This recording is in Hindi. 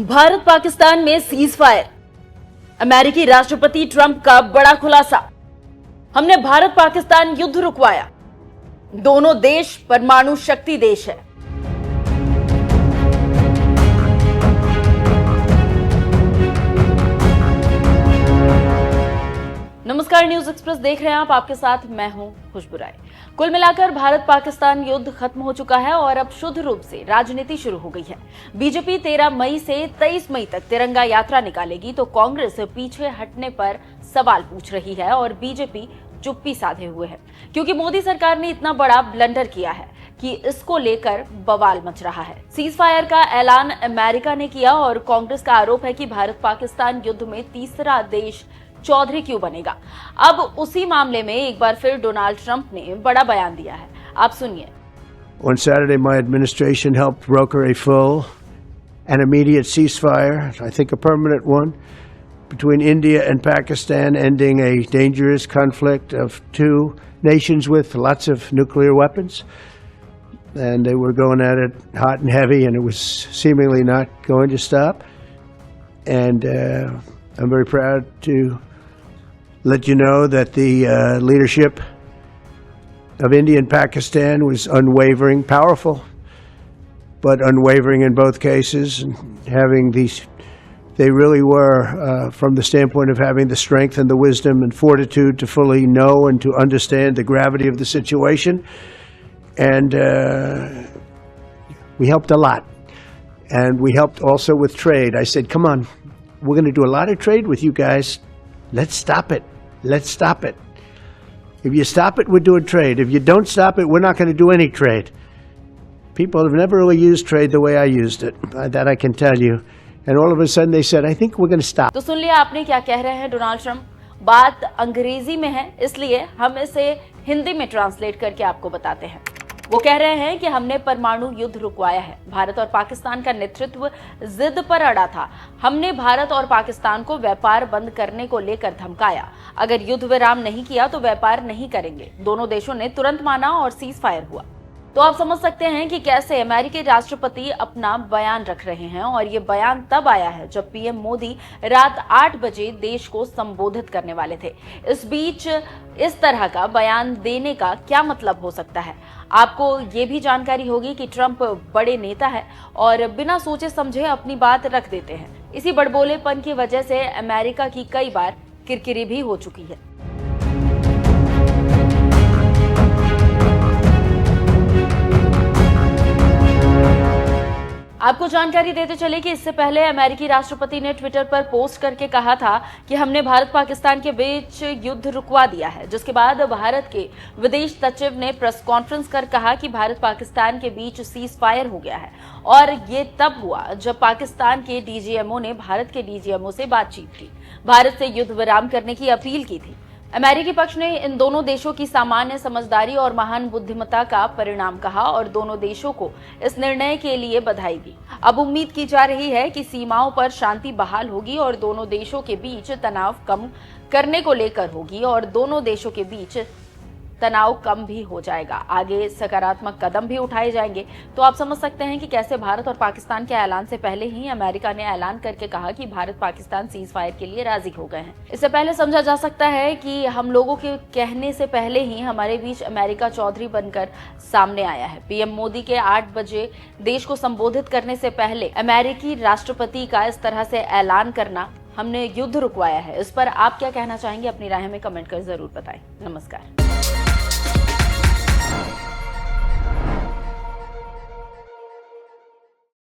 भारत पाकिस्तान में सीज फायर। अमेरिकी राष्ट्रपति ट्रंप का बड़ा खुलासा। हमने भारत पाकिस्तान युद्ध रुकवाया। दोनों देश परमाणु शक्ति देश है। नमस्कार, न्यूज एक्सप्रेस देख रहे हैं आप। आपके साथ मैं हूं खुशबू राय। कुल मिलाकर भारत पाकिस्तान युद्ध खत्म हो चुका है और अब शुद्ध रूप से राजनीति शुरू हो गई है। बीजेपी 13 मई से 23 मई तक तिरंगा यात्रा निकालेगी तो कांग्रेस पीछे हटने पर सवाल पूछ रही है और बीजेपी चुप्पी साधे हुए है, क्योंकि मोदी सरकार ने इतना बड़ा ब्लंडर किया है कि इसको लेकर बवाल मच रहा है। सीज फायर का ऐलान अमेरिका ने किया और कांग्रेस का आरोप है कि भारत पाकिस्तान युद्ध में तीसरा देश चौधरी क्यों बनेगा। अब उसी मामले में एक बार फिर डोनाल्ड ट्रंप ने बड़ा बयान दिया है, आप सुनिए। On Saturday, my administration helped broker a full and immediate ceasefire, I think a permanent one, between India and Pakistan, ending a dangerous conflict of two nations with lots of nuclear weapons. And they were going at it hot and heavy, and it was seemingly not going to stop. And I'm very proud to let you know that the leadership of India and Pakistan was unwavering, powerful, but unwavering in both cases. And having these, they really were, from the standpoint of having the strength and the wisdom and fortitude to fully know and to understand the gravity of the situation. And we helped a lot. And we helped also with trade. I said, come on, we're going to do a lot of trade with you guys. Let's stop it. Let's stop it. If you stop it, we're doing trade. If you don't stop it, we're not going to do any trade. People have never really used trade the way I used it. That I can tell you. And all of a sudden they said, I think we're going to stop. तो सुन लिया आपने क्या कह रहे हैं डोनाल्ड ट्रंप। बात अंग्रेजी में है, इसलिए हम इसे हिंदी में ट्रांसलेट करके आपको बताते हैं। वो कह रहे हैं कि हमने परमाणु युद्ध रुकवाया है। भारत और पाकिस्तान का नेतृत्व जिद पर अड़ा था। हमने भारत और पाकिस्तान को व्यापार बंद करने को लेकर धमकाया। अगर युद्ध विराम नहीं किया तो व्यापार नहीं करेंगे। दोनों देशों ने तुरंत माना और सीज फायर हुआ। तो आप समझ सकते हैं कि कैसे अमेरिकी राष्ट्रपति अपना बयान रख रहे हैं और ये बयान तब आया है जब पीएम मोदी रात 8 बजे देश को संबोधित करने वाले थे। इस बीच इस तरह का बयान देने का क्या मतलब हो सकता है? आपको ये भी जानकारी होगी कि ट्रंप बड़े नेता है और बिना सोचे समझे अपनी बात रख देते हैं। इसी बड़बोलेपन की वजह से अमेरिका की कई बार किरकिरी भी हो चुकी है। आपको जानकारी देते चले कि इससे पहले अमेरिकी राष्ट्रपति ने ट्विटर पर पोस्ट करके कहा था कि हमने भारत पाकिस्तान के बीच युद्ध रुकवा दिया है, जिसके बाद भारत के विदेश सचिव ने प्रेस कॉन्फ्रेंस कर कहा कि भारत पाकिस्तान के बीच सीज फायर हो गया है। और ये तब हुआ जब पाकिस्तान के डीजीएमओ ने भारत के डीजीएमओ से बातचीत की, भारत से युद्ध विराम करने की अपील की थी। अमेरिकी पक्ष ने इन दोनों देशों की सामान्य समझदारी और महान बुद्धिमत्ता का परिणाम कहा और दोनों देशों को इस निर्णय के लिए बधाई दी। अब उम्मीद की जा रही है कि सीमाओं पर शांति बहाल होगी और दोनों देशों के बीच तनाव कम करने को लेकर होगी और दोनों देशों के बीच तनाव कम भी हो जाएगा। आगे सकारात्मक कदम भी उठाए जाएंगे। तो आप समझ सकते हैं कि कैसे भारत और पाकिस्तान के ऐलान से पहले ही अमेरिका ने ऐलान करके कहा कि भारत पाकिस्तान सीज फायर के लिए राजी हो गए हैं। इससे पहले समझा जा सकता है कि हम लोगों के कहने से पहले ही हमारे बीच अमेरिका चौधरी बनकर सामने आया है। पीएम मोदी के 8 बजे देश को संबोधित करने से पहले अमेरिकी राष्ट्रपति का इस तरह से ऐलान करना, हमने युद्ध रुकवाया है, इस पर आप क्या कहना चाहेंगे? अपनी राय में कमेंट कर जरूर बताएं। नमस्कार।